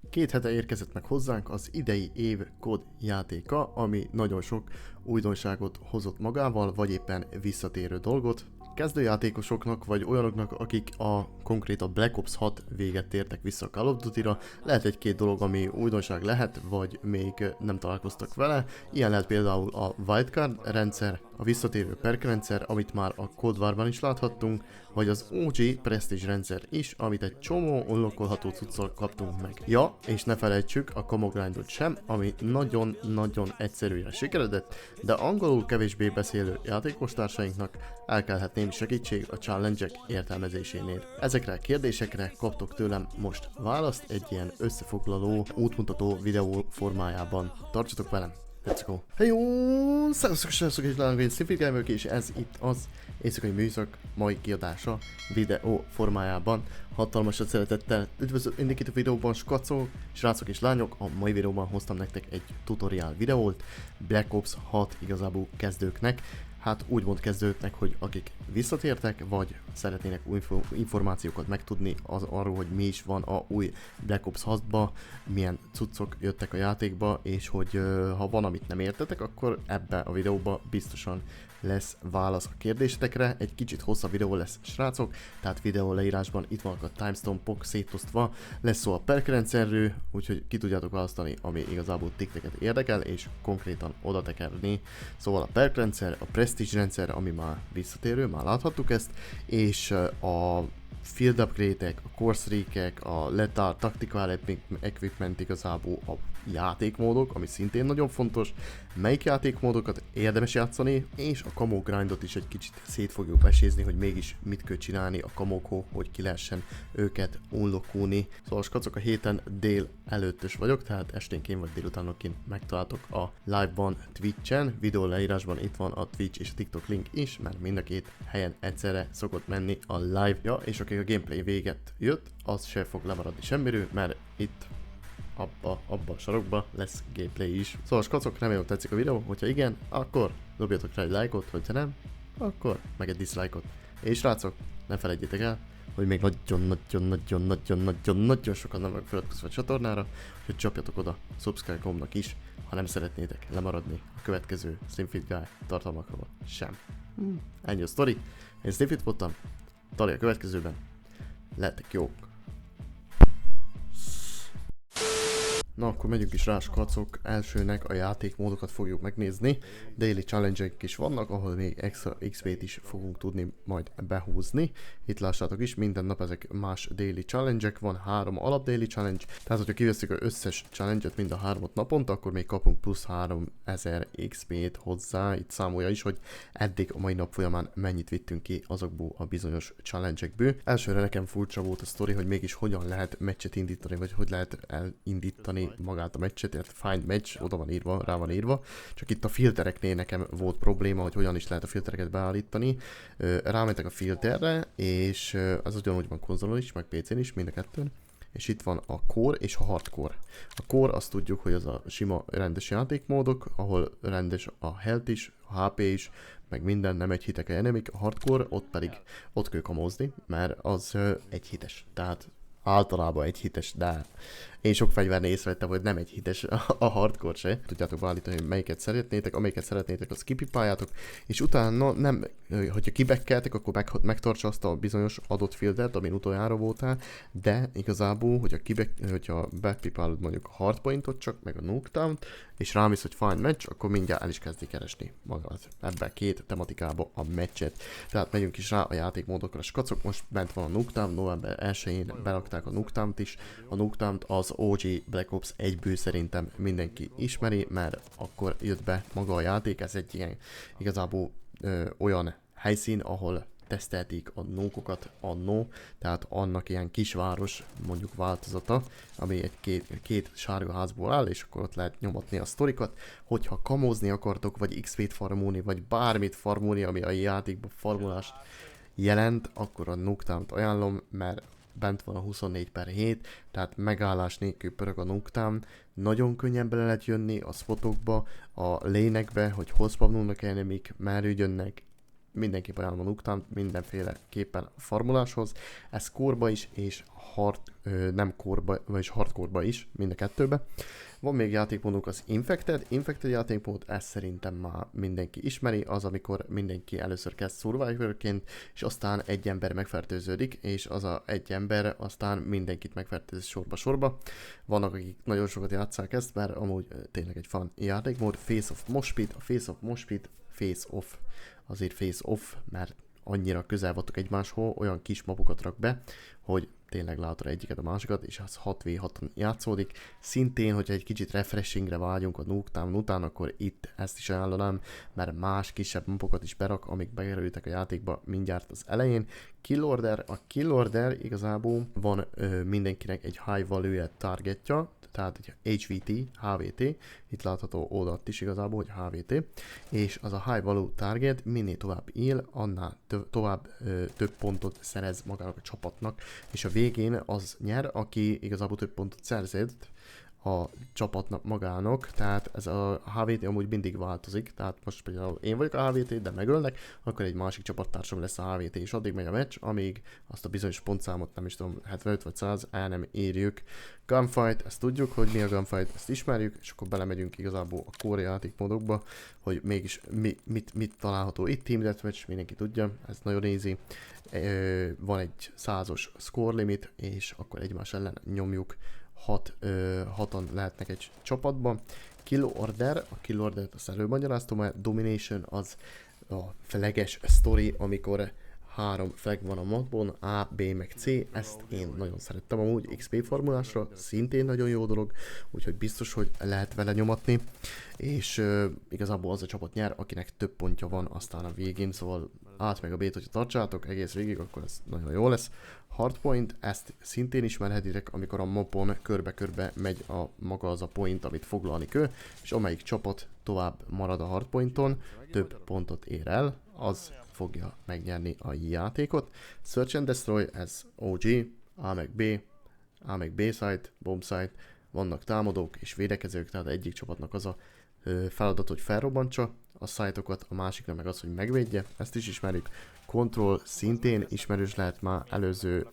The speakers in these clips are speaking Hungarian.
2 hete érkezett meg hozzánk az idei év kód játéka, ami nagyon sok újdonságot hozott magával, vagy éppen visszatérő dolgot. Kezdőjátékosoknak, vagy olyanoknak, akik konkrét a Black Ops 6 véget tértek vissza a Call of Duty-ra, lehet egy-két dolog, ami újdonság lehet, vagy még nem találkoztak vele. Ilyen lehet például a Wildcard rendszer, a visszatérő perk rendszer, amit már a Cold War-ban is láthattunk, vagy az OG Prestige rendszer is, amit egy csomó unlockolható cuccal kaptunk meg. Ja, és ne felejtsük a Camo Grindot sem, ami nagyon-nagyon egyszerűen sikeredett, de angolul kevésbé beszélő játékostársainknak elkelhet némi segítség a challenge-ek értelmezésénél. Ezekre a kérdésekre kaptok tőlem most választ egy ilyen összefoglaló, útmutató videó formájában. Tartsatok velem! Let's go! Hey, sziasztok, és lányok, én Simfit és ez itt az éjszakai műszak mai kiadása videó formájában. Hatalmasat szeretettel üdvözlök mindenkit a videóban, skacok, srácok és lányok. A mai videóban hoztam nektek egy tutorial videót Black Ops 6 igazából kezdőknek. Hát úgymond kezdőknek, hogy akik visszatértek, vagy szeretnének új információkat megtudni arról, hogy mi is van a új Black Ops 6-ba, milyen cuccok jöttek a játékba, és hogy ha van, amit nem értetek, akkor ebbe a videóba biztosan lesz válasz a kérdésetekre. Egy kicsit hosszabb videó lesz, srácok, tehát videó leírásban itt vannak a timestampok szétosztva, lesz szó a perk rendszerről, úgyhogy ki tudjátok választani, ami igazából titeket érdekel, és konkrétan oda tekerni. Szóval a perk rendszer, a prestige rendszer, ami már visszatérő, már láthattuk ezt, és a field upgrade-ek, a core streak-ek, a lethal tactical equipment, igazából a játékmódok, ami szintén nagyon fontos, melyik játékmódokat érdemes játszani, és a camo grindot is egy kicsit szét fogjuk vesézni, hogy mégis mit kell csinálni a camokhoz, hogy ki lehessen őket unlockolni. Szóval skacok, a héten dél előttös vagyok, tehát esténként vagy délutánonként megtaláltok a live-ban Twitch-en, videó leírásban itt van a Twitch és a TikTok link is, mert mind a két helyen egyszerre szokott menni a live. Ja, és akik a gameplay véget jött, az se fog lemaradni semmiről, mert itt abba a sarokba lesz gameplay is. Szóval skacok, remélem tetszik a videó, hogyha igen, akkor dobjatok rá egy lájkot, hogyha nem, akkor meg egy dislike-ot. És srácok, ne felejtjétek el, hogy még nagyon sokan nem vagyok feliratkozva a csatornára, hogy csapjatok oda subscribe gombnak is, ha nem szeretnétek lemaradni a következő Simfit Guy tartalmakról sem. Ennyi a sztori, én Simfit voltam, Tali a következőben, lettek jók! Na, akkor megyünk is rá, skacok. Elsőnek a játékmódokat fogjuk megnézni. Daily challenge-ek is vannak, ahol még extra XP-t is fogunk tudni majd behúzni. Itt lássátok is, minden nap ezek más daily challenge-ek. Van 3 alap daily challenge, tehát hogyha kiveszünk az összes challenge-et mind a 3 naponta, akkor még kapunk plusz 3000 XP-t hozzá. Itt számolja is, hogy eddig a mai nap folyamán mennyit vittünk ki azokból a bizonyos challenge-ekből. Elsőre nekem furcsa volt a sztori, hogy mégis hogyan lehet meccset indítani, vagy hogy lehet elindítani magát a meccset, tehát find match, oda van írva, rá van írva, csak itt a filtereknél nekem volt probléma, hogy hogyan is lehet a filtereket beállítani. Rámentek a filterre, és az ugyanúgy van konzolon is, meg PC-n is, mind a kettőn. És itt van a core és a hardcore. A core azt tudjuk, hogy az a sima rendes játékmódok, ahol rendes a health is, a HP is, meg minden, nem egy hitek a enemik. A hardcore, ott kell kamozni, mert az egy hites, tehát általában egy hites, de én sok fegyvernél észrevettem, hogy nem egy hites a hardcore se. Tudjátok beállítani, hogy melyiket szeretnétek, amelyiket szeretnétek, azt kipipáljátok, és utána nem, hogyha kibekkeltek, akkor megtartsa azt a bizonyos adott fieldet, amin utoljára voltál, de igazából, hogyha bepipálod mondjuk a hardpointot csak, meg a nuketownt, és rámész, hogy find match, akkor mindjárt el is kezdi keresni magát ebben két tematikába a meccset. Tehát megyünk is rá a játékmódokra, skacok, most bent van a nuketown, november 1-én berakták a nuketownt is. A nuketownt az OG Black Ops 1-ből szerintem mindenki ismeri, mert akkor jött be maga a játék, ez egy ilyen igazából olyan helyszín, ahol tesztelték a nókokat annó, tehát annak ilyen kisváros mondjuk változata, ami egy két sárga házból áll, és akkor ott lehet nyomatni a sztorikat. Hogyha kamozni akartok, vagy XP-t farmolni, vagy bármit farmolni, ami a játékban farmolást jelent, akkor a Nuketownt ajánlom, mert bent van a 24/7, tehát megállás nélkül pörög a Nuketown. Nagyon könnyen bele lehet jönni a spotokba, a lénekbe, hogy hol spawnolnak enemik, merről jönnek, mindenképp ajánlom a Nuketown mindenféleképpen farmoláshoz. Ez core-ba is, és nem core-ba, vagyis hardcore-ba is, mind a kettőbe. Van még játékmódunk az Infected játékmód, ezt szerintem már mindenki ismeri, az amikor mindenki először kezd survivorként, és aztán egy ember megfertőződik, és az a egy ember aztán mindenkit megfertőz sorba-sorba. Vannak, akik nagyon sokat játsszák ezt, mert amúgy tényleg egy fun játékmód. Face of Moshpit, a Face of Moshpit, Face Off, azért Face Off, mert annyira közel vagytok egymáshoz, olyan kis mapokat rak be, hogy tényleg látod egyiket a másikat, és az 6v6-on játszódik. Szintén, hogyha egy kicsit refreshingre vágyunk a Nuketown után, akkor itt ezt is ajánlanám, mert más kisebb mapokat is berak, amik bekerültek a játékba mindjárt az elején. A Kill Order igazából van mindenkinek egy high value targetja, tehát egy HVT, itt látható oldalt is igazából, hogy HVT, és az a high value target minél tovább él, annál tovább több pontot szerez magának a csapatnak, és a végén az nyer, aki igazából több pontot szerzett a csapatnak magának, tehát ez a HVT amúgy mindig változik, tehát most például én vagyok a HVT, de megölnek, akkor egy másik csapattársam lesz a HVT, és addig megy a meccs, amíg azt a bizonyos pontszámot, nem is tudom, 75 vagy 100 el nem érjük. Gunfight, ezt tudjuk, hogy mi a gunfight, ezt ismerjük, és akkor belemegyünk igazából a core játékmódokba, hogy mégis mit található itt. Team Deathmatch, mindenki tudja, ez nagyon easy. Van egy 100-os score limit, és akkor egymás ellen nyomjuk. 6-an lehetnek egy csapatban. Kill Order, a Kill Order-t azt előmagyaráztam, mert Domination az a flages story, amikor 3 flag van a mapon, A, B meg C, ezt én nagyon szerettem amúgy XP formulásra, szintén nagyon jó dolog, úgyhogy biztos, hogy lehet vele nyomatni, és igazából az a csapat nyer, akinek több pontja van aztán a végén, szóval át meg a B-t, hogyha tartsátok egész végig, akkor ez nagyon jó lesz. Hardpoint, ezt szintén ismerhetitek, amikor a mapon körbe-körbe megy a maga az a point, amit foglalni kell, és amelyik csapat tovább marad a hardpointon, több pontot ér el, az fogja megnyerni a játékot. Search and Destroy, ez OG, A meg B side, bomb side, vannak támadók és védekezők, tehát egyik csapatnak az a feladat, hogy felrobbantsa a szájtokat, a másikra meg az, hogy megvédje, ezt is ismerjük. Control szintén ismerős lehet már előző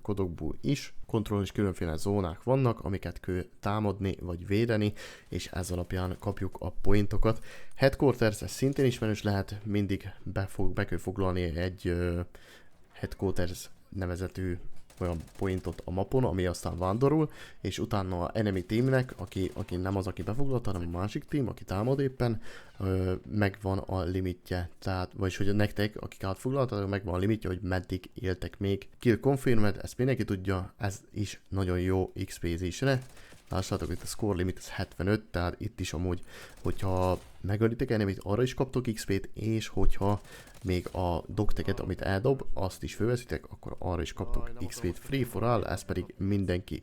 kodokból is. Controlon is különféle zónák vannak, amiket kell támadni vagy védeni, és ez alapján kapjuk a pointokat. Headquarters, ez szintén ismerős lehet, mindig be kell foglalni egy Headquarters nevezetű olyan pointot a mapon, ami aztán vándorol, és utána a enemy teamnek, aki nem az, aki befoglalta, hanem a másik team, aki támad éppen, megvan a limitje, tehát, vagyis hogy nektek, akik átfoglaltatok, megvan a limitje, hogy meddig éltek még. Kill confirmed, ezt mindenki tudja, ez is nagyon jó XP-zésre. Lássátok, itt a score limit az 75, tehát itt is amúgy, hogyha megölitek enemit, arra is kaptok XP-t, és hogyha még a dogteket, amit eldob, azt is fölveszitek, akkor arra is kaptok XP-t. Free for all, ez pedig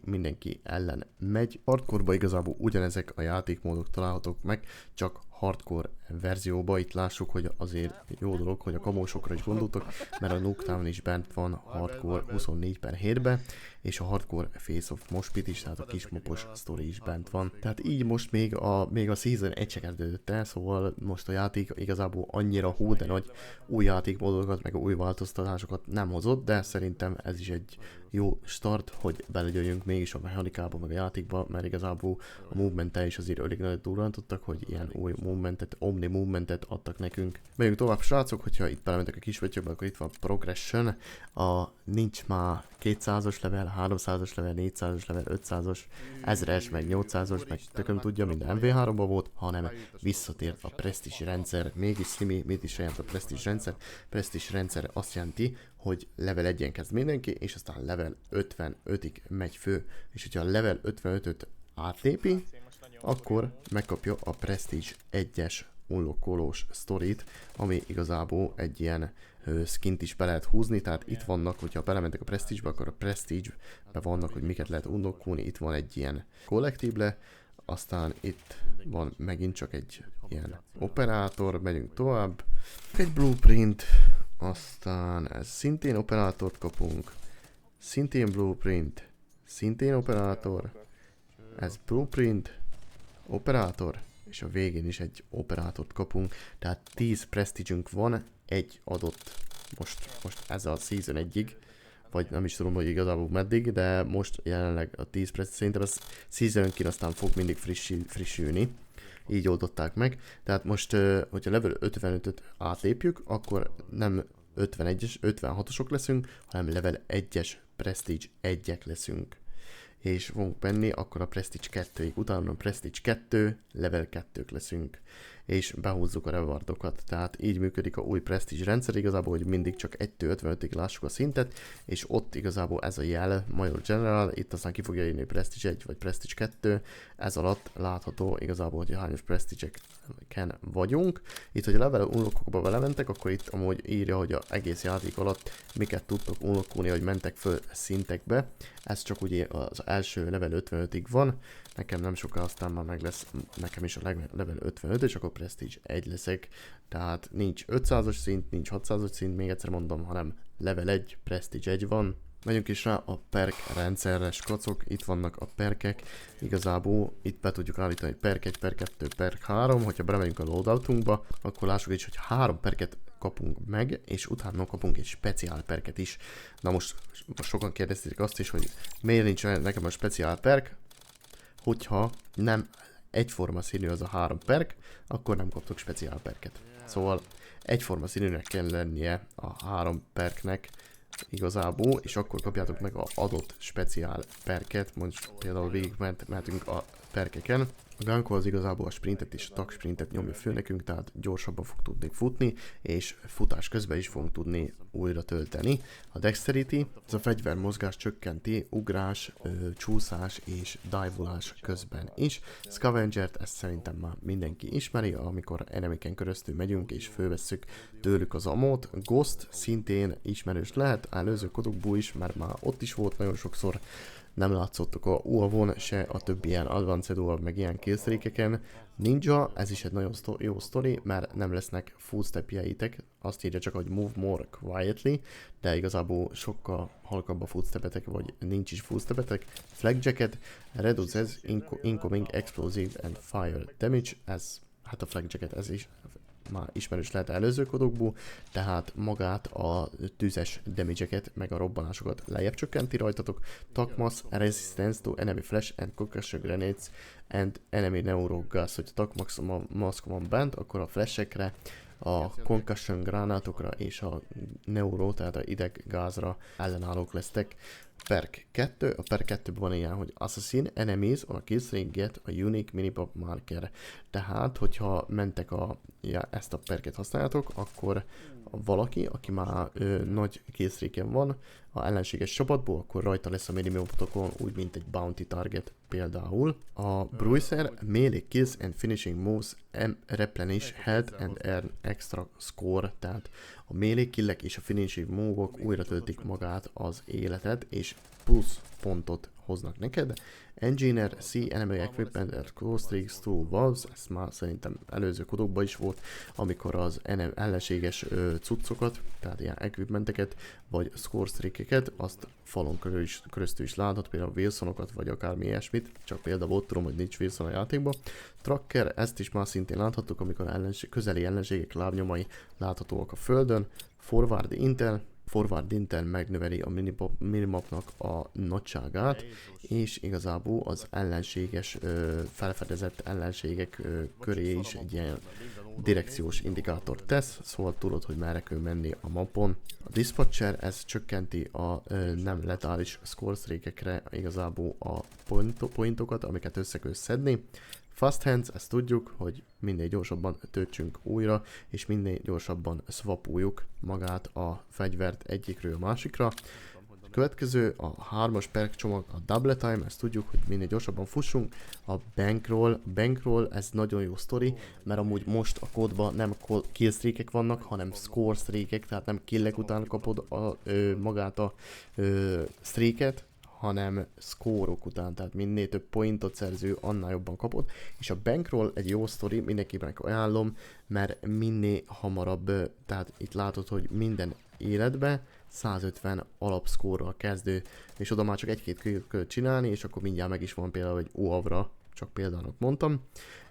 mindenki ellen megy. Hardcore-ba igazából ugyanezek a játékmódok találhatók meg, csak hardcore verzióba. Itt lássuk, hogy azért jó dolog, hogy a kamósokra is gondoltok, mert a Nuketown is bent van hardcore 24/7-be, és a hardcore Face of Moshpit is, tehát a kismopos sztori is bent van. Tehát így most még a season 1 se kezdődött el, szóval most a játék igazából annyira hú de nagy új játékmódokat, meg új változtatásokat nem hozott, de szerintem ez is egy jó start, hogy belegyöljünk mégis a mechanikába, meg a játékba, mert igazából a movementel is azért elég nagyot durrantottak, hogy ilyen új movementet, omni movementet adtak nekünk. Megyünk tovább, srácok, hogyha itt belementek a kisvetyökbe, akkor itt van Progression, nincs már 200-as level, 300-as level, 400-as level, 500-as, 1000-es, meg 800-as, meg tököm tudja, minden MV3-ban volt, hanem visszatért a Prestige rendszer. Mégis Szimi, mit is jelent a Prestige rendszer? Prestige rendszer azt jelenti, hogy level 1-en kezd mindenki, és aztán level 55-ig megy fő, és hogyha a level 55-öt átlépi, akkor megkapja a Prestige 1-es unlockolós sztorit, ami igazából egy ilyen skint is be lehet húzni, tehát itt vannak, hogyha belementek a Prestige-be, akkor a Prestige-be vannak, hogy miket lehet unlockolni, itt van egy ilyen kollektíble, aztán itt van megint csak egy ilyen operátor, megyünk tovább, egy blueprint, aztán ez szintén operátort kapunk, szintén blueprint, szintén operátor, ez blueprint, operátor, és a végén is egy operátort kapunk, tehát 10 prestige-ünk van, egy adott most ez a Season 1-ig, vagy nem is tudom, hogy igazából meddig, de most jelenleg a 10 prestige, szerintem ez Season-onként aztán fog mindig frissülni. Így oldották meg. Tehát most, hogyha level 55-öt átlépjük, akkor nem 51-es, 56-osok leszünk, hanem level 1-es Prestige 1-ek leszünk. És fogunk menni akkor a Prestige 2-ig, utána a Prestige 2, level 2-k leszünk. És behúzzuk a rewardokat. Tehát így működik a új Prestige rendszer igazából, hogy mindig csak 1-55-ig lássuk a szintet, és ott igazából ez a jel, Major General, itt aztán ki fogja írni Prestige 1 vagy Prestige 2, ez alatt látható igazából, hogy hányos Prestige-eken vagyunk. Itt, hogy a level unlockokba belementek, akkor itt amúgy írja, hogy az egész játék alatt miket tudtok unlockolni, hogy mentek föl szintekbe. Ez csak ugye az első level 55-ig van, nekem nem sokkal aztán már meg lesz nekem is a level 55, és akkor Prestige 1 leszek. Tehát nincs 500-as szint, nincs 600-as szint, még egyszer mondom, hanem level 1, Prestige 1 van. Megyünk is rá a perk rendszerre, skacok, itt vannak a perkek, igazából itt be tudjuk állítani perk 1, perk 2, perk 3, hogyha belemegyünk a loadoutunkba, akkor lássuk is, hogy 3 perket kapunk meg, és utána kapunk egy speciál perket is. Na most sokan kérdezték azt is, hogy miért nincs nekem a speciál perk, hogyha nem egyforma színű az a 3 perk, akkor nem kaptok speciál perket. Szóval egyforma színűnek kell lennie a 3 perknek, igazából, és akkor kapjátok meg az adott speciál perket, most például végigmentünk a perkeken. A Ganko az igazából a sprintet és a tag sprintet nyomja föl nekünk, tehát gyorsabban fog tudni futni, és futás közben is fogunk tudni újra tölteni. A Dexterity, ez a fegyvermozgás csökkenti ugrás, csúszás és dive-olás közben is. Scavengert, ezt szerintem már mindenki ismeri, amikor enemiken keresztül megyünk és fölvesszük tőlük az amót. Ghost szintén ismerős lehet, előző kodokból is, mert már ott is volt nagyon sokszor. Nem látszottak a UAV-on, se a többi ilyen Advanced UAV meg ilyen killstreakeken. Ninja, ez is egy nagyon jó sztori, mert nem lesznek footstepjeitek, azt írja csak, hogy move more quietly, de igazából sokkal halkabb a footstepetek, vagy nincs is footstepetek. Flag jacket, reduces incoming explosive and fire damage, ez, hát a flag jacket, ez is már ismerős lehet előző kodokból, tehát magát a tüzes damage-eket, meg a robbanásokat lejjebb csökkenti rajtatok. Takmas, resistance to enemy flash and concussion grenades and enemy neuro gas. Hogyha Takmas mask van bent, akkor a flashekre, a concussion gránátokra és a neuro, tehát a ideggázra ellenállók lesztek. Perk 2, a perk 2-ben van ilyen, hogy Assassin Enemies on a killstreak get a unique minipop marker. Tehát, hogyha mentek ezt a perket használjátok, akkor valaki, aki már nagy killstreaken van, a ellenséges csapatból, akkor rajta lesz a minimapotokon, úgy mint egy bounty target például. A Bruiser melee kills and finishing moves replenish health and earn extra score, tehát a melee killek és a finishing move-ok újra töltik magát az életet, és plusz pontot hoznak neked. Engineer, see enemy equipment at close streaks through valves, ez már szerintem előző kodokban is volt, amikor az ellenséges cuccokat, tehát ilyen equipmenteket, vagy score streakeket, azt falon köröztül is láthat, például Wilsonokat, vagy akármi ilyesmit, csak például ott tudom, hogy nincs Wilson a játékban. Tracker, ezt is már szintén láthattuk, amikor közeli ellenségek lábnyomai láthatóak a földön. Forward Intel megnöveli a minimapnak a nagyságát, és igazából az ellenséges, felfedezett ellenségek köré is egy ilyen direkciós indikátort tesz, szóval tudod, hogy merre kell menni a mapon. A Dispatcher, ez csökkenti a nem letális score streakekre igazából a pointokat, amiket össze kell szedni. Fast Hands, ezt tudjuk, hogy minél gyorsabban töltsünk újra, és minél gyorsabban swapoljuk magát a fegyvert egyikről a másikra. A következő, a 3-as perk csomag, a Double Time, ezt tudjuk, hogy minél gyorsabban fussunk. A Bankroll, ez nagyon jó sztori, mert amúgy most a kódban nem kill streakek vannak, hanem score streakek, tehát nem killek után kapod magát a streaket, hanem szkórok után, tehát minél több pointot szerző, annál jobban kapod. És a Bankroll egy jó sztori, mindenkinek ajánlom, mert minél hamarabb, tehát itt látod, hogy minden életbe 150 alapszkórral kezdő, és oda már csak egy-két kölyöt kell csinálni, és akkor mindjárt meg is van például egy UAV-ra, csak példának mondtam.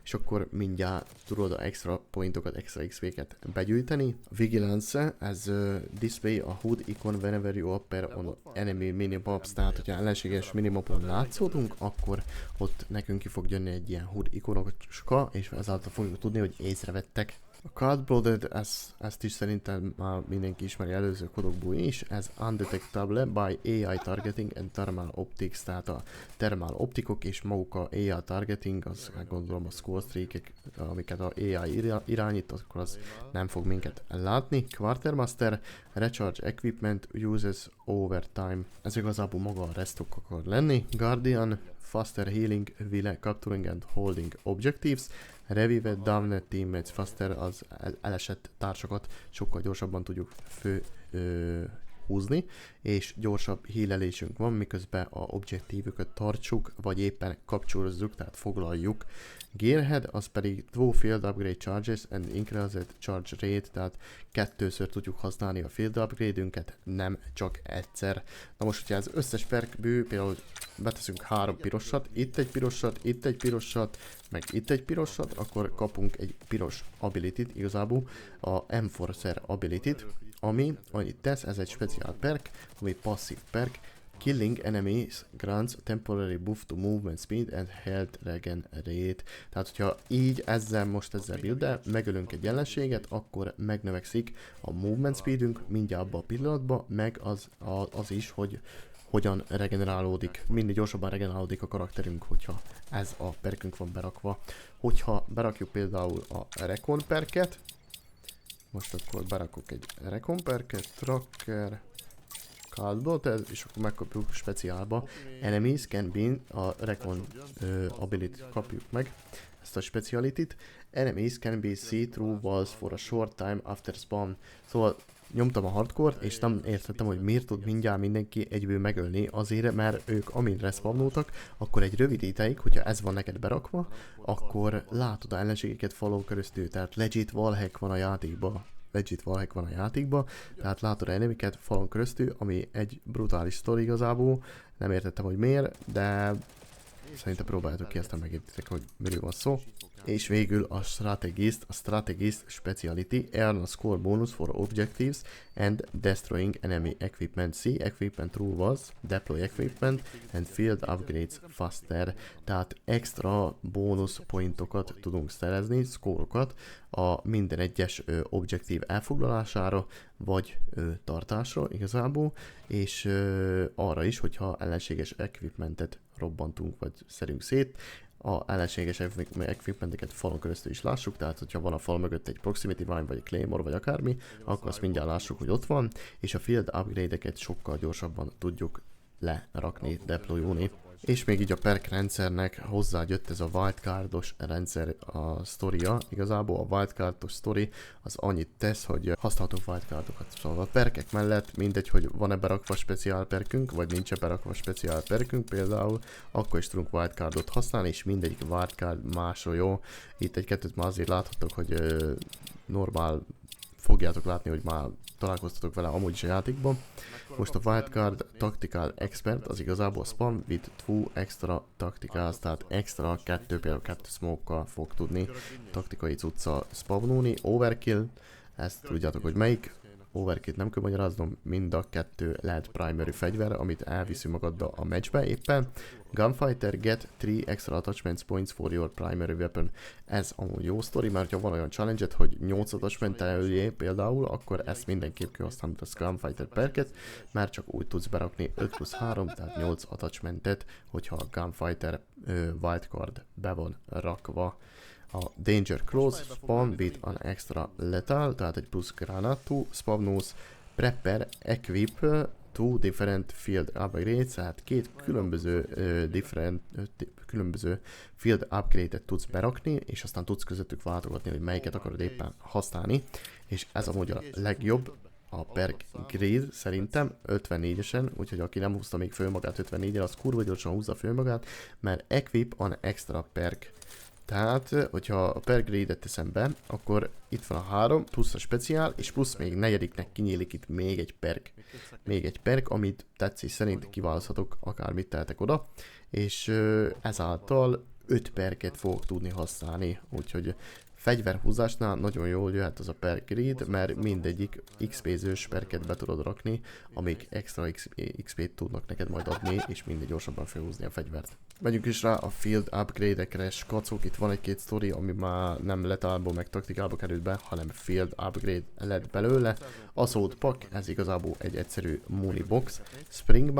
és akkor mindjárt tudod a extra pointokat, extra XP-ket begyűjteni. Vigilance, ez display a HUD icon whenever you appear on enemy minimaps, tehát hogyha ellenséges minimapon látszódunk, akkor ott nekünk ki fog jönni egy ilyen HUD ikonoska, és ezáltal fogjuk tudni, hogy észrevettek. A Cold-Blooded, ezt is szerintem már mindenki ismeri előző kodokból is, ez undetectable by AI targeting and thermal optics, tehát a thermal optikok és maguk a AI targeting, az gondolom a score streakek, amiket a AI irányít, akkor az nem fog minket látni. Quartermaster, recharge equipment uses overtime, ez igazából maga a restok akar lenni. Guardian, faster healing while capturing and holding objectives. Revive downed teammates faster, az elesett társakat sokkal gyorsabban tudjuk húzni, és gyorsabb healelésünk van, miközben a objektívüket tartsuk, vagy éppen kapcsolózzuk, tehát foglaljuk. Gearhead, az pedig 2 field upgrade charges and increased charge rate, tehát 2-ször tudjuk használni a field upgrade-ünket, nem csak egyszer. Na most, hogyha az összes perkből például beteszünk 3 pirosat, itt egy pirosat, itt egy pirosat, meg itt egy pirosat, akkor kapunk egy piros ability-t, igazából a Enforcer ability-t, ami annyit tesz, ez egy speciál perk, ami passzív perk. Killing enemies grants temporary buff to movement speed and health regen rate. Tehát, hogyha így ezzel build-el megölünk egy ellenséget, akkor megnövekszik a movement speedünk mindjárt abban a pillanatban, meg az is, hogy hogyan regenerálódik. Mindig gyorsabban regenerálódik a karakterünk, hogyha ez a perkünk van berakva. Hogyha berakjuk például a Recon perket, most akkor berakok egy Recon perket, Tracker, Cold-Blooded, és akkor megkapjuk speciálba. Enemies can be, a Recon ability kapjuk meg, ezt a speciality-t. Enemies can be see through walls for a short time after spawn. Szóval nyomtam a hardcore-t, és nem értettem, hogy miért tud mindjárt mindenki egyből megölni, azért, mert ők amint respawnoltak, akkor egy rövid ideig, hogyha ez van neked berakva, akkor látod a ellenségeket falon köröztül, tehát legit wallhack van a játékban. Tehát látod enemiket falon köröztül, ami egy brutális sztori igazából, nem értettem, hogy miért, de szerintem próbáljátok ki, aztán megértitek, hogy miről van szó. És végül a Strategist Speciality earn a score bonus for objectives and destroying enemy equipment. See equipment rule was deploy equipment and field upgrades faster. Tehát extra bónusz pointokat tudunk szerezni, score-okat a minden egyes objektív elfoglalására, vagy tartásra igazából, és arra is, hogyha ellenséges equipmentet robbantunk, vagy szerünk szét, a ellenséges equipmenteket falon keresztül is lássuk, tehát hogyha van a fal mögött egy proximity mine, vagy egy claymore, vagy akármi, akkor azt mindjárt lássuk, hogy ott van, és a field upgrade-eket sokkal gyorsabban tudjuk lerakni, deployolni. És még így a perk rendszernek hozzájött ez a wildcardos rendszer a sztoria. Igazából a wildcardos sztori az annyit tesz, hogy használhatunk wildcardokat. Szóval a perkek mellett mindegy, hogy van-e berakva speciál perkünk, vagy nincs-e berakva speciál perkünk például, akkor is tudunk wildcardot használni, és mindegyik wildcard másra jó. Itt egy-kettőt már azért láthatok, hogy normál fogjátok látni, hogy már találkoztatok vele amúgy is a játékban. Most a Wildcard Tactical Expert az igazából spam with 2 extra tacticals, tehát extra 2 smoke-kal fog tudni taktikai cucca spamnulni. Overkill, ezt tudjátok, hogy melyik. Overkill-t nem kell magyaráznom, mind a 2 lehet primary fegyver, amit elviszi magaddal a meccsbe éppen. Gunfighter, get 3 extra attachment points for your primary weapon. Ez amúgy jó sztori, mert ha van olyan challenge-et, hogy 8 attachment eljé például, akkor ezt mindenképp kell használni a Gunfighter perket, mert csak úgy tudsz berakni 5+3, tehát 8 attachmentet, hogyha a Gunfighter wildcard be van rakva. A Danger Close spawn with an extra lethal, tehát egy plusz granát to spawnos, prepper equip 2 different field upgrades, tehát 2 különböző field upgrade-et tudsz berakni, és aztán tudsz közöttük váltogatni, hogy melyiket akarod éppen használni, és ez amúgy a legjobb a perk grade szerintem 54-esen, úgyhogy aki nem húzta még föl magát 54-en, az kurva gyorsan húzza föl magát, mert equip an extra perk. Tehát, hogyha a perk grade-et teszem be, akkor itt van a 3, plusz a speciál, és plusz még negyediknek kinyílik itt még egy perk. Még egy perk, amit tetszés szerint kiválaszthatok, akármit tehetek oda, és ezáltal 5 perket fogok tudni használni, úgyhogy fegyverhúzásnál nagyon jól jöhet az a perk grid, mert mindegyik XP-zős perket be tudod rakni, amik extra XP-t tudnak neked majd adni, és mindig gyorsabban felhúzni a fegyvert. Megyünk is rá a field upgrade-ekre, skacok, itt van egy-két sztori, ami már nem letálból meg taktikába került be, hanem field upgrade lett belőle. Assault Pack, ez igazából egy egyszerű muni box. Spring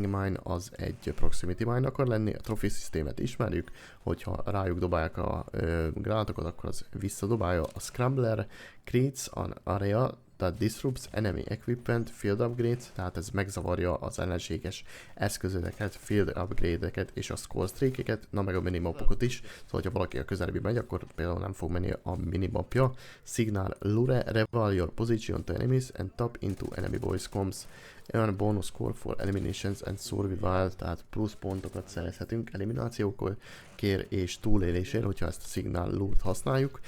Mine az egy proximity mine akar lenni, a trophy szisztémet ismerjük, hogyha rájuk dobálják a gránátokat, akkor az visszadobálja. A Scrambler creates an area that disrupts enemy equipment, field upgrades, tehát ez megzavarja az ellenséges eszközöket, field upgrade-eket és a score streak-eket, na meg a minimapokat is, szóval ha valaki a közelbi megy, akkor például nem fog menni a minimapja. Signal Lure, reveal your position to enemies and tap into enemy voice comms. Earn bonus score for eliminations and survival, tehát plusz pontokat szerezhetünk eliminációkor, kér és túlélésért, hogyha ezt a Signal Lure-t használjuk,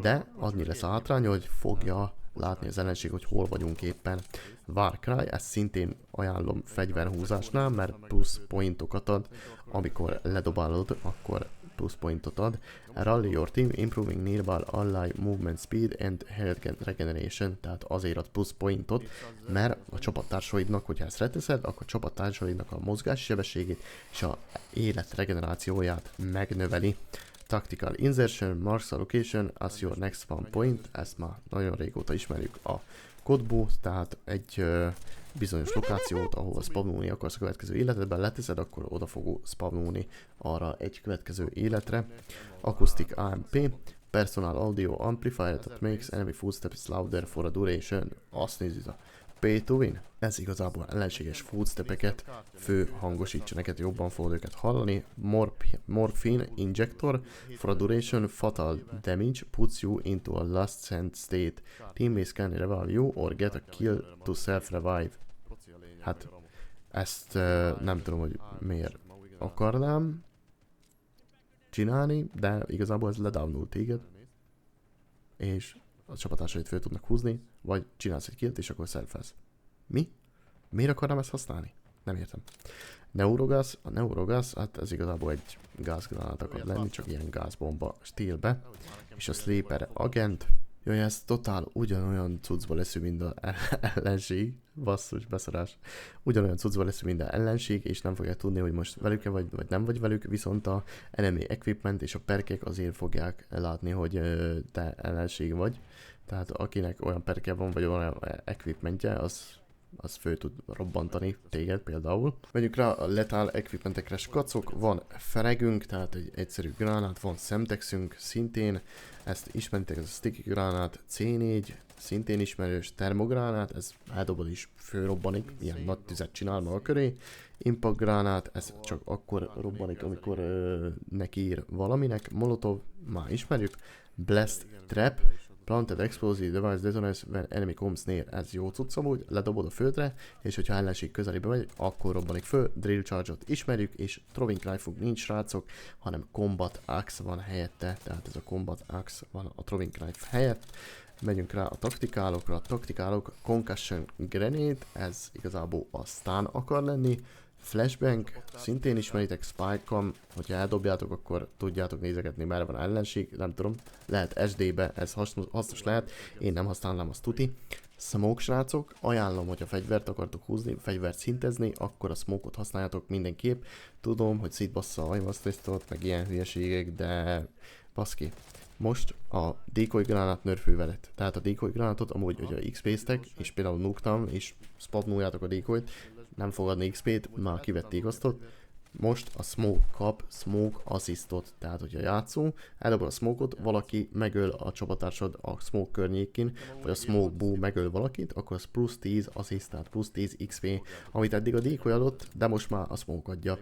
de annyi lesz a hátránya, hogy fogja látni az ellenség, hogy hol vagyunk éppen. Warcry, ezt szintén ajánlom fegyverhúzásnál, mert plusz pointokat ad, amikor ledobálod, akkor plusz pointot ad. Rally your team, improving nearby ally movement speed and health regeneration, tehát azért ad plusz pointot, mert a csapattársaidnak, hogyha ezt reteszed, akkor a csapattársaidnak a mozgássebességét és a élet regenerációját megnöveli. Tactical Insertion, Marks a Location as your next spawn point, ezt már nagyon régóta ismerjük a kodból, tehát egy bizonyos lokációt, ahol spawnolni akarsz a következő életedben, leteszed, akkor oda fog spawnolni arra egy következő életre. Acoustic AMP, Personal Audio Amplifier that makes enemy footsteps louder for a duration. Azt nézzük, a Pay to Win. Ez igazából ellenséges footstepeket fő hangosítsa, neked jobban fogod őket hallani. Morphine Injector for a duration fatal damage puts you into a last stand state. Teammates can revive you or get a kill to self-revive. Hát ezt nem tudom, hogy miért akarnám csinálni, de igazából ez ledownul téged, és a csapatásait fel tudnak húzni, vagy csinálsz egy killt, és akkor self-elsz. Mi? Miért akarnám ezt használni? Nem értem. Neurogas, a Neurogas, hát ez igazából egy gázgranát akar lenni, csak ilyen gázbomba stílbe. És a Sleeper Agent, jaj, ez totál ugyanolyan cuccba leszünk, mint az ellenség, basszus, beszarás. Ugyanolyan cuccba leszünk, mint az ellenség, és nem fogják tudni, hogy most velük-e vagy nem vagy velük, viszont a enemy equipment és a perkek azért fogják látni, hogy te ellenség vagy. Tehát akinek olyan perke van, vagy olyan equipmentje, az föl tud robbantani téged például. Megyünk rá a letál equipmentekre, skacok, van feregünk, tehát egy egyszerű gránát, van szemtexünk szintén, ezt ismeritek, ez a sticky gránát, C4, szintén ismerős, termogránát, ez eldobod is fölrobbanik, ilyen nagy tüzet csinál maga köré. Impact gránát, ez csak akkor robbanik, amikor nekiír valaminek. Molotov, már ismerjük. Blast Trap, Planted Explosive Device Detonates when enemy comes near, ez jó cucc amúgy, ledobod a földre, és hogyha ellenség közelébe megy, akkor robbanik föl. Drill Charge-ot ismerjük, és Throwing Rifle nincs srácok, hanem Combat Axe van helyette, tehát ez a Combat Axe van a Throwing Rifle helyett. Megyünk rá a taktikálokra, a taktikálok Concussion Grenade, ez igazából a stun akar lenni. Flashbang, szintén ismeritek, Spike-on, hogyha eldobjátok, akkor tudjátok nézegetni, merre van ellenség, nem tudom, lehet SD-be, ez hasznos lehet, én nem használnám, azt tuti. Smoke srácok, ajánlom, hogyha fegyvert akartok húzni, fegyvert szintezni, akkor a smoke-ot használjátok mindenképp. Tudom, hogy szétbassza a aimasztesztot, meg ilyen hülyeségek, de baszki. Most a decoy gránát nerfőve lett. Tehát a decoy gránátot amúgy, hogyha XP-ztek, és például nuktam, és spawnoljátok a decoyt, nem fog adni XP-t, már kivették osztot. Most a smoke kap smoke assistot, tehát hogyha játszó, eldobod a smoke-ot, valaki megöl a csapattársad a smoke környékén, vagy a smoke boo megöl valakit, akkor az plusz 10 assist, tehát plusz 10 XP, amit eddig a decoy adott, de most már a smoke adja.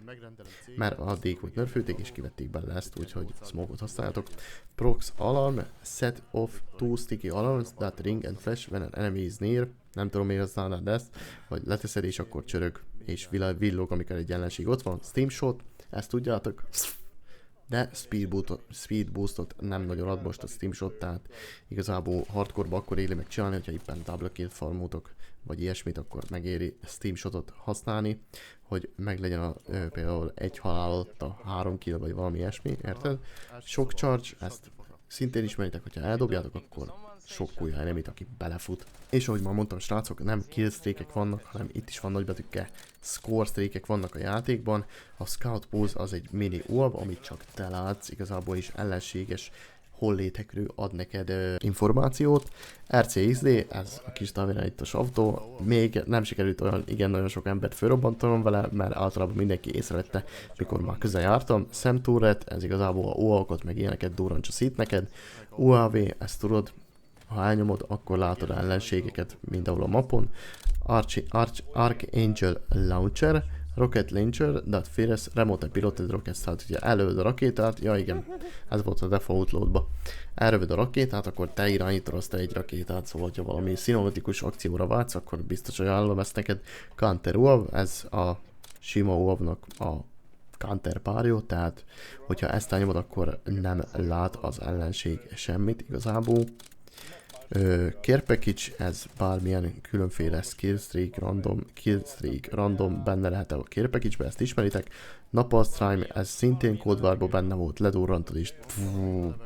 Mert a decoyt nerfülték és kivették belőle ezt, úgyhogy smoke-ot használjátok. Prox alarm, set off two sticky alarms that ring and flash when an enemy is near. Nem tudom miért használnád ezt, vagy leteszed és akkor csörög és villog, amikor egy ellenség ott van. Steam shot, ezt tudjátok. de speed boostot nem nagyon ad most a Steam Shot, tehát igazából hardcore-ba akkor éri meg csinálni, hogyha éppen double kill farmotok, vagy ilyesmit, akkor megéri Steam Shotot használni, hogy meglegyen például egy halál alatt a 3 kill, vagy valami ilyesmi, érted? Sok charge, ezt szintén ismeritek, hogyha eldobjátok, akkor sok új enemit, aki belefut. És ahogy már mondtam, srácok, nem killstreakek vannak, hanem itt is van nagybetűkkel score streakek vannak a játékban. A Scout Pose az egy mini UAV, amit csak te látsz, igazából is ellenséges hollétekről ad neked információt. RCXD, ez a kis távirányítós autó, még nem sikerült olyan igen nagyon sok embert fölrobbantanom vele, mert általában mindenki észrevette, mikor már közel jártam. Semturret, ez igazából a UAV-okat meg ilyeneket durrancsosít neked. UAV, ezt tudod, ha elnyomod, akkor látod ellenségeket mindenhol a mapon. Archangel Launcher, Rocket Launcher, that fires remote piloted rockets, tehát ugye előd a rakétát, ja igen, ez volt a default loadba. Elrövid a rakétát, akkor te irányítod azt egy rakétát, szóval ha valami cinematikus akcióra vágysz, akkor biztos ajánlom ezt neked. Counter UAV, ez a sima UAV-nak a counter párja, tehát hogyha ezt elnyomod, akkor nem lát az ellenség semmit igazából. Care Package, ez bármilyen különféle skillstreak, random benne lehet a Care Package-be, ezt ismeritek. Napalm Strike, ez szintén kódvárban benne volt, ledurrantod is,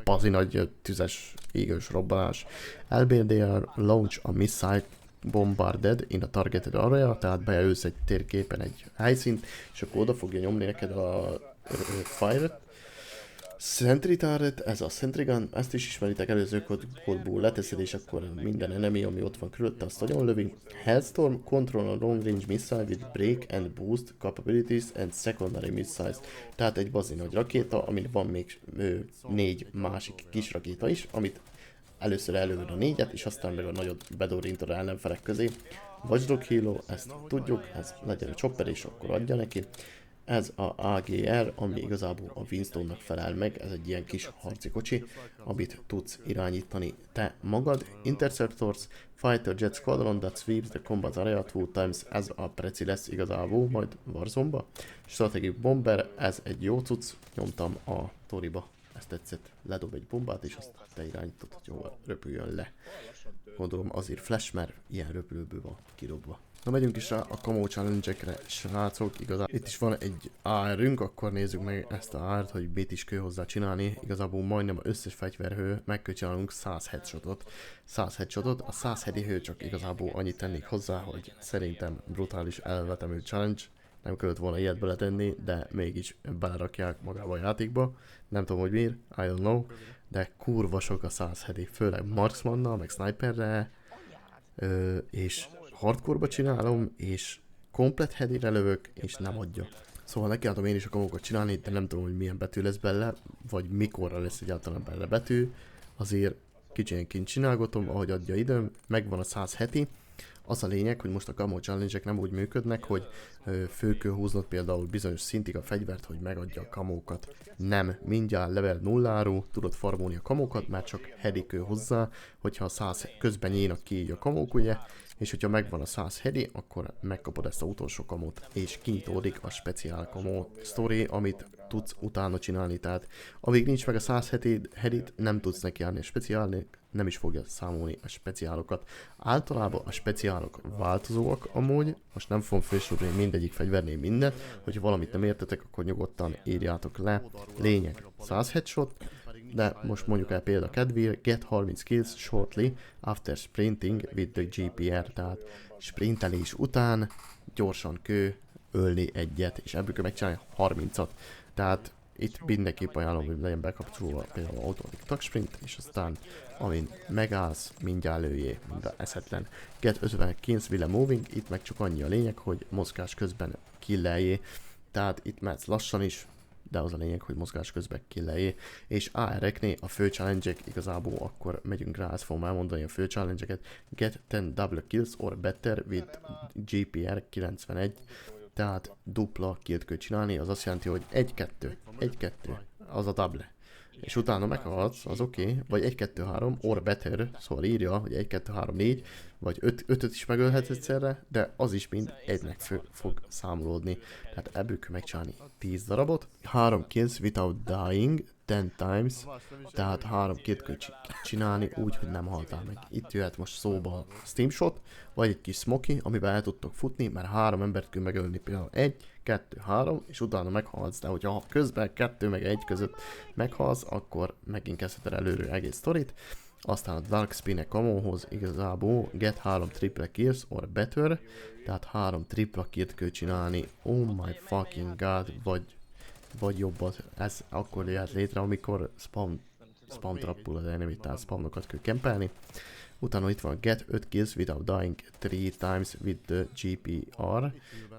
bazi nagy tüzes égős robbanás. LBDR Launch a Missile Bombarded in a Targeted Area, tehát bejelölsz egy térképen egy helyszínt, és akkor oda fogja nyomni neked a fire-et. Sentry Turret, ez a Sentry Gun, ezt is ismeritek, előző kódból leteszed, és akkor minden enemy, ami ott van körülötte, azt nagyon lövi. Hellstorm, control a long range missile with break and boost capabilities and secondary missiles. Tehát egy bazi nagy rakéta, amin van még 4 másik kis rakéta is, amit először előd a 4-et, és aztán meg a nagyot bedorintod ellenfelek közé. Watchdog Hilo, ezt tudjuk, ez legyen a chopper, és akkor adja neki. Ez a AGR, ami igazából a Winstonnak felel meg, ez egy ilyen kis harci kocsi, amit tudsz irányítani te magad. Interceptors, Fighter Jet Squadron that sweeps the combat area 2 times, ez a preci lesz igazából majd Warzone-ba. Strategic Bomber, ez egy jó cucc, nyomtam a toriba, ezt tetszett, ledob egy bombát, és azt te irányítod, hogy jól röpüljön le. Gondolom azért flash, mert ilyen röpülőből van kidobva. Na megyünk is rá a Camo Challenge-ekre, srácok, igazából itt is van egy AR-ünk, akkor nézzük meg ezt a AR-t, hogy mit is kell hozzá csinálni. Igazából majdnem az összes fegyverhő meg kell csinálnunk 100 headshotot. 100 headshotot, a 100 headihő csak igazából annyit tennék hozzá, hogy szerintem brutális elvetemű challenge. Nem kellett volna ilyet beletenni, de mégis belerakják magába a játékba. Nem tudom, hogy miért, I don't know, de kurva sok a 100 headi, főleg marksmannal, meg sniperre, és hardcore-ba csinálom, és komplet headire lövök, és nem adja. Szóval nekiálltam én is a kamokat csinálni, de nem tudom, hogy milyen betű lesz bele, vagy mikorra lesz egyáltalán bele betű. Azért kicsinyként csinálgatom, ahogy adja időm, megvan a 100 heti. Az a lényeg, hogy most a Camo Challenge-ek nem úgy működnek, hogy föl kell húznod például bizonyos szintig a fegyvert, hogy megadja a kamókat. Nem, mindjárt level 0-ról tudod farmolni a kamókat, mert csak headi kell hozzá, hogyha a 100 közben nyílnak ki így a kamók, ugye, és hogyha megvan a 100 headi, akkor megkapod ezt a utolsó kamót, és kinyitódik a speciál kamó story, amit tudsz utána csinálni, tehát amíg nincs meg a 100 headit, nem tudsz nekiállni a speciálnak, nem is fogja számolni a speciálokat. Általában a speciálok változóak amúgy, most nem fogom felsorolni mindegyik fegyvernél mindent, hogyha valamit nem értetek, akkor nyugodtan írjátok le. Lényeg 100 headshot, de most mondjuk el példa kedvéért, get 30 kills shortly after sprinting with the GPR, tehát sprintelés után gyorsan kell ölni egyet, és ebből kell megcsinálni 30-at. Tehát itt mindenképp ajánlom, hogy legyen bekapcsolva például automatic tag sprint, és aztán amin megállsz, mindjárt lőjé, minden eszetlen. Get 59 wheel moving, itt meg csak annyi a lényeg, hogy mozgás közben killeljé. Tehát itt mehetsz lassan is, de az a lényeg, hogy mozgás közben killeljé. És AR-eknél a fő challenge-ek igazából akkor megyünk rá, ezt fogom elmondani a fő challenge-eket. Get 10 double kills or better with GPR 91. Tehát dupla killt kell csinálni, az azt jelenti, hogy 1-2, az a double. és utána meghalsz, az oké, vagy 1-2-3, or better, szóval írja, hogy 1-2-3-4, vagy 5-öt is megölhetsz egyszerre, de az is mind egynek fog számolódni. Tehát ebből kell megcsinálni 10 darabot. 3 kills without dying, 10 times, tehát 3 killt kell csinálni úgy, hogy nem haltál meg. Itt jöhet most szóba a Steam Shot, vagy egy kis smoky, amiben el tudtok futni, mert 3 embert kell megölni, például 1, 2, 3, és utána meghalsz, de hogyha közben 2 meg 1 között meghalsz, akkor megint kezdheted előről egész sztorit. Aztán a Dark Spin-e kamóhoz igazából get 3 triple kills or better, tehát 3 tripla killt kell csinálni, oh my fucking god, vagy jobbat, ez akkor jöhet létre, amikor spam trappul az enemy, tehát spamnokat kell kempelni. Utána itt van get 5 kills without dying 3 times with the GPR,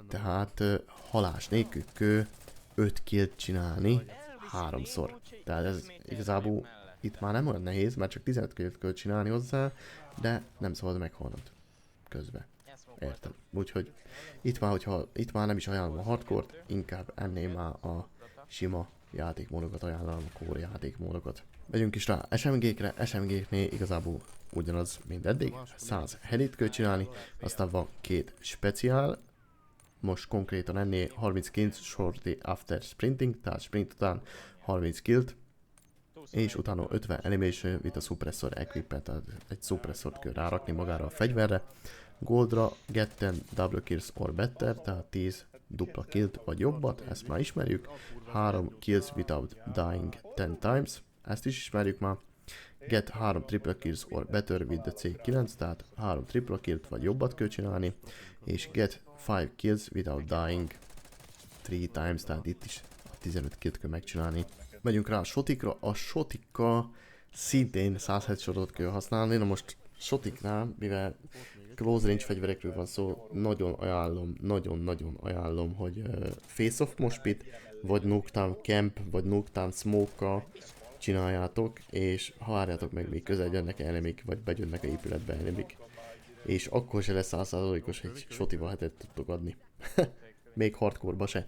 tehát halás nélkül kell 5 killt csinálni 3-szor. Tehát ez igazából itt már nem olyan nehéz, mert csak 15 killt kell csinálni hozzá, de nem szabad meghalnod közben. Értem. Úgyhogy itt már nem is ajánlom a hardcore-t, inkább ennél már a sima játékmódokat ajánlom, a core játékmódokat. Megyünk is rá SMG-kre, SMG-knél igazából ugyanaz, mint eddig, 100 helit kell csinálni, aztán van 2 speciál, most konkrétan ennél 39 shorty after sprinting, tehát sprint után 30 killt, és utána 50 animation with a suppressor equipment, tehát egy suppressort kell rárakni magára a fegyverre. Goldra get 10 double kills or better, tehát 10 dupla killt vagy jobbat, ezt már ismerjük. 3 kills without dying 10 times, ezt is ismerjük már. Get 3 triple kills or better with the C9, tehát 3 tripla killt vagy jobbat kell csinálni. És get 5 kills without dying 3 times, tehát itt is 15 killt kell megcsinálni. Megyünk rá a shotikra, a shotika szintén 100 headshotot kell használni, na most shotiknál, mivel close range fegyverekről van szó, nagyon ajánlom, hogy face-off moshpit, vagy Nuketown Camp, vagy Nuketown Smoke-kal csináljátok, és ha várjátok meg, még közel jönnek enemik, vagy bejönnek a épületbe enemik, és akkor se lesz 100%-os, egy shotival hetet tudtok adni. Még hardcore-ba se.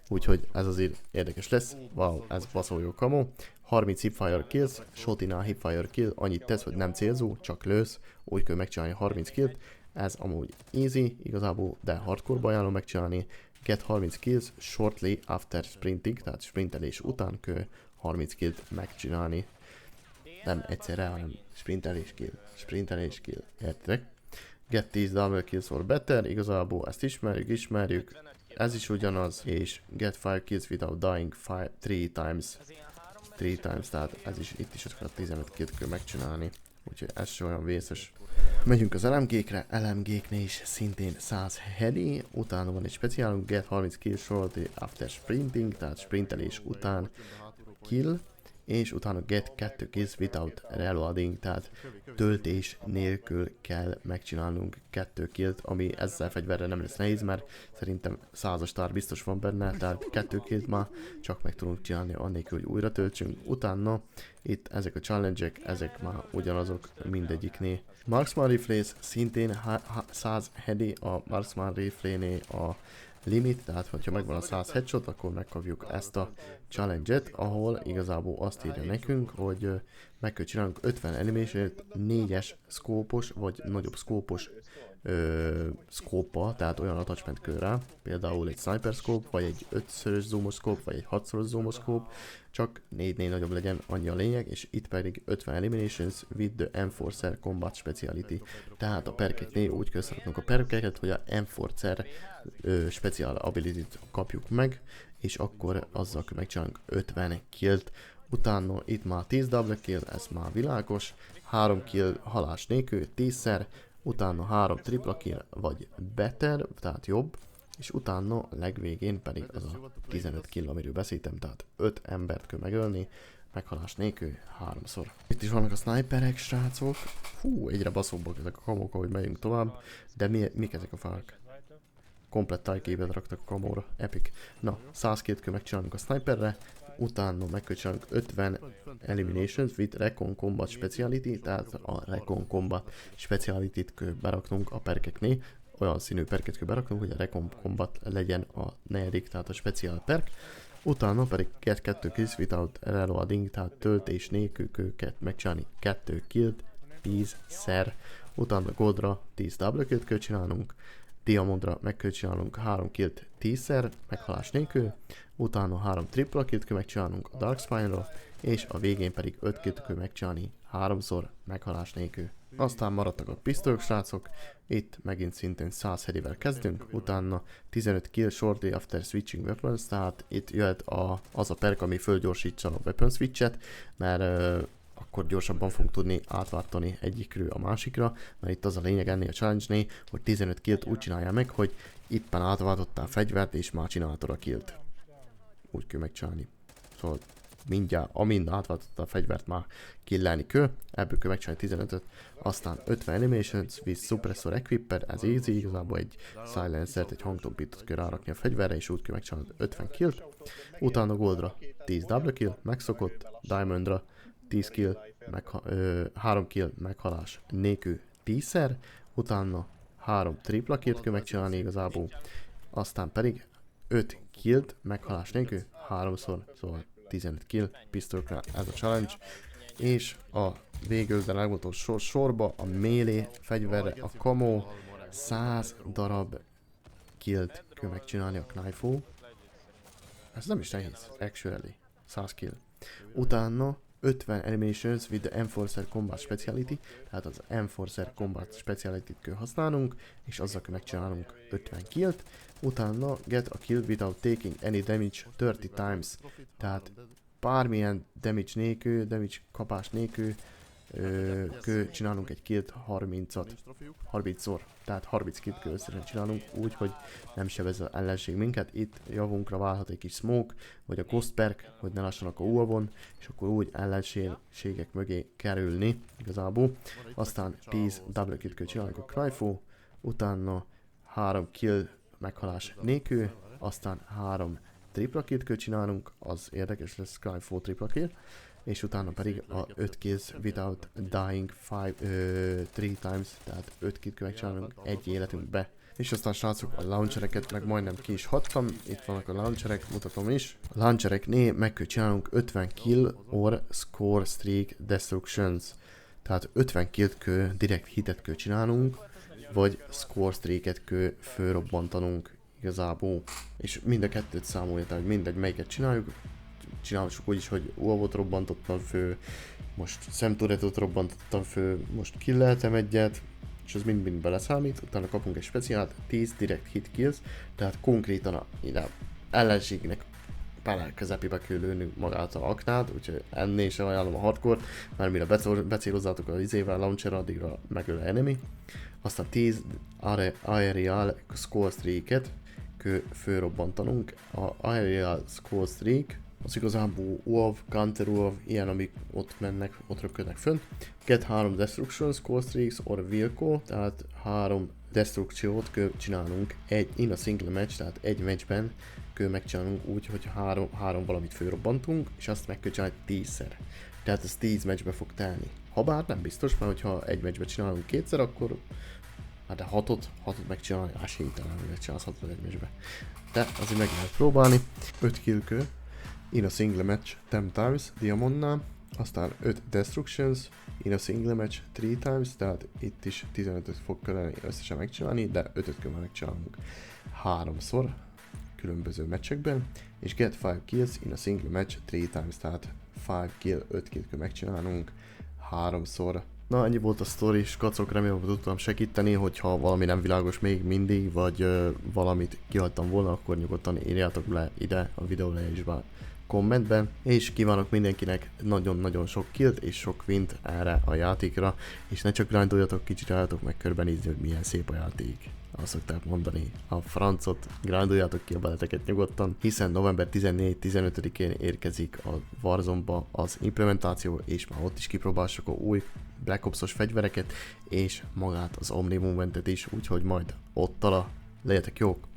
Úgyhogy ez azért érdekes lesz. Wow, ez baszó jó kamó. 30 hipfire kills, shotinál hipfire kill, annyit tesz, hogy nem célzó, csak lősz, úgy kell megcsinálni 30 killt. Ez amúgy easy igazából, de hardcore-ba ajánlom megcsinálni. Get 30 kills shortly after sprinting, tehát sprintelés után kell 30 killt megcsinálni. Nem egyszerre, hanem sprintelés kill, értitek? Get 10 double kills or better, igazából ezt ismerjük, ez is ugyanaz, és get 5 kills without dying 3 times, tehát ez is, itt is a 15 killt kell megcsinálni, úgyhogy ez sem olyan vészes. Megyünk az LMG-kre, LMG-knél is szintén 100 heady, utána van egy speciálunk, get 30 kills shortly after sprinting, tehát sprintelés után kill, és utána get 2 kills without reloading, tehát töltés nélkül kell megcsinálnunk 2 killt, ami ezzel fegyverre nem lesz nehéz, mert szerintem 100-as star biztos van benne, tehát 2 killt már csak meg tudunk csinálni annélkül, hogy újra töltsünk. Utána itt ezek a challenge-ek, ezek már ugyanazok mindegyiknél. Marksman Rifles szintén 100 heady, a Marksman Rifle-nél a limit, tehát hogyha megvan a 100 headshot, akkor megkapjuk ezt a challenge-et, ahol igazából azt írja nekünk, hogy meg kell csinálnunk 50 animation-t 4-es szkópos, vagy nagyobb szkópos szkóppal, tehát olyan attachment kell rá, például egy sniper scope, vagy egy 5-szörös zoomos scope, vagy egy 6-szoros zoomos scope, csak 4-nél nagyobb legyen, annyi a lényeg, és itt pedig 50 eliminations with the Enforcer Combat Speciality. Tehát a perkeknél úgy kell szeretnünk a perkeket, hogy a Enforcer special ability-t kapjuk meg, és akkor azzal kell megcsinálunk 50 killt. Utána itt már 10 double kill, ez már világos, 3 kill halás nélkül 10-szer, utána 3 tripla kill vagy better, tehát jobb, és utána legvégén pedig az a 15 kill, amiről beszéltem, tehát 5 embert kell megölni, meghalás nélkül 3-szor. Itt is vannak a sniperek, srácok. Hú, egyre baszóbbak ezek a kamók, ahogy megyünk tovább, de mik ezek a fák? Komplett tájképet raktak a kamóra, epic. Na, 100 killt kell megcsinálnunk a sniperre, utána meg kell csinálnunk 50 eliminations with Recon Combat Speciality, tehát a Recon Combat Speciality-t kell beraknunk a perkeknél, olyan színű perket kell beraknunk, hogy a Recon Combat legyen a negyedik, tehát a speciál perk. Utána pedig get 2 kills without reloading, tehát töltés nélkül őket megcsinálni 2 killt 10-szer. Utána goldra 10 double killt kell csinálnunk, diamondra meg kell csinálnunk 3 killt 10-szer, meghalás nélkül. Utána 3 tripla killt kell megcsinálnunk a Dark Spine-ra, és a végén pedig 5 killt kell megcsinálni 3-szor meghalás nélkül. Aztán maradtak a pisztolyok, srácok, itt megint szintén 100 hedivel kezdünk, utána 15 kill shortly after switching weapons, tehát itt jöhet az a perk, ami fölgyorsítsa a weapon switchet, mert akkor gyorsabban fogunk tudni átváltani egyikről a másikra, mert itt az a lényeg ennél a challenge-nél, hogy 15 killt úgy csinálja meg, hogy éppen átváltottál fegyvert és már csináltad a killt. Úgy kell megcsinálni. Szóval mindjárt, amint átváltotta a fegyvert, már killelni kell, ebből kell megcsinálni 15-öt, aztán 50 animations with suppressor equipper, ez easy, igazából egy silencert, egy hangtompítót kell rárakni a fegyverre, és úgy kell megcsinálni 50 killt, utána goldra 10 double kill, megszokott, diamondra 10 kill, 3 kill meghalás nélkül 10-szer, utána 3 tripla killt kell megcsinálni igazából, aztán pedig 5 killt meghalás nélkül 3-szor, szóval 15 kill, pisztolyokra ez a challenge, és a végül, de legutolsó sorba a melee fegyverre, a camo 100 darab killt kell megcsinálni a knife-ó. Ez nem is nehéz, actually, 100 kill. Utána 50 animations with the Enforcer Combat Speciality, tehát az Enforcer Combat Speciality-t kell használnunk, és azzal kell megcsinálnunk 50 killt. Utána get a kill without taking any damage 30 times, tehát bármilyen damage nélkül, damage kapás nélkül kell csinálunk egy killt 30-szor, tehát 30 killt kell összesen csinálunk, úgy, hogy nem sebez az ellenség minket. Itt javunkra válhat egy kis smoke, vagy a ghost perk, hogy ne lássanak a UAV-on, és akkor úgy ellenségek mögé kerülni igazából. Aztán 10 double killt kell csinálni a knife-ó, utána 3 kill meghalás nélkül, aztán 3 tripla killt kell csinálnunk, az érdekes lesz, Skyfall tripla kill, és utána pedig a 5 kills without dying 3 times, tehát 5 killt kell megcsinálnunk egy életünkbe. És aztán srácok, a launchereket meg majdnem ki is hattam, itt vannak a launcherek, mutatom is. A launchereknél meg kell csinálnunk 50 kill or score streak destructions, tehát 50 killt kell, direkt hitet kell csinálnunk, vagy score streaket kell fölrobbantanunk igazából, és mind a kettőt számolja, tehát mindegy melyiket csináljuk, csináljuk úgy is, hogy UAV-ot robbantottam fő, most szemturetot robbantottam fő, most killeltem egyet, és az mind beleszámít, utána kapunk egy speciált 10 direct hit kills, tehát konkrétan a ellenségnek panel közepébe kell lőni magát a aknát, úgyhogy ennél sem ajánlom a hardcore, mert mire becélozzátok az izével, launcher, addigra megöl a enemy. Aztán 10 aerial score streak-et kell fölrobbantanunk. A aerial score streak az igazából UAV, counter UAV, ilyen, amik ott mennek, ott röpködnek fönn. Get 3 destruction score streaks or vehicle, tehát 3 destrukciót kell csinálnunk in a single match, tehát egy matchben kell megcsinálnunk úgy, hogy 3 valamit fölrobbantunk, és azt meg kell csinálni 10-szer. Tehát ez 10 matchbe fog telni. Habár nem biztos, mert hogyha egy matchbe csinálunk 2-szer, akkor hát de 6-ot megcsinálni, esélytelen, hogy megcsinálsz 6-ot egy matchbe. De azért meg lehet próbálni. 5 kill kell in a single match 10 times diamondnál, aztán 5 destructions in a single match 3 times, tehát itt is 15-öt fog kellene összesen megcsinálni, de 5-öt kell megcsinálnunk 3-szor különböző meccsekben, és get 5 kills in a single match 3 times, tehát 5 kill, 5 kill kell megcsinálnunk 3-szor. Na, ennyi volt a sztori, skacok, remélem, hogy tudtam segíteni, hogyha valami nem világos még mindig, vagy valamit kihagytam volna, akkor nyugodtan írjátok le ide a videó leírásba kommentben, és kívánok mindenkinek nagyon-nagyon sok killt és sok wint erre a játékra, és ne csak grindoljatok, kicsit álljatok meg körbenézni, hogy milyen szép a játék. Azt szokták mondani, a francot, grindoljátok ki a beleteket nyugodtan, hiszen november 14-15-én érkezik a Warzone-ba az implementáció, és már ott is kipróbáljuk a új Black Ops-os fegyvereket, és magát az Omni Movementet is, úgyhogy majd ott legyetek jók!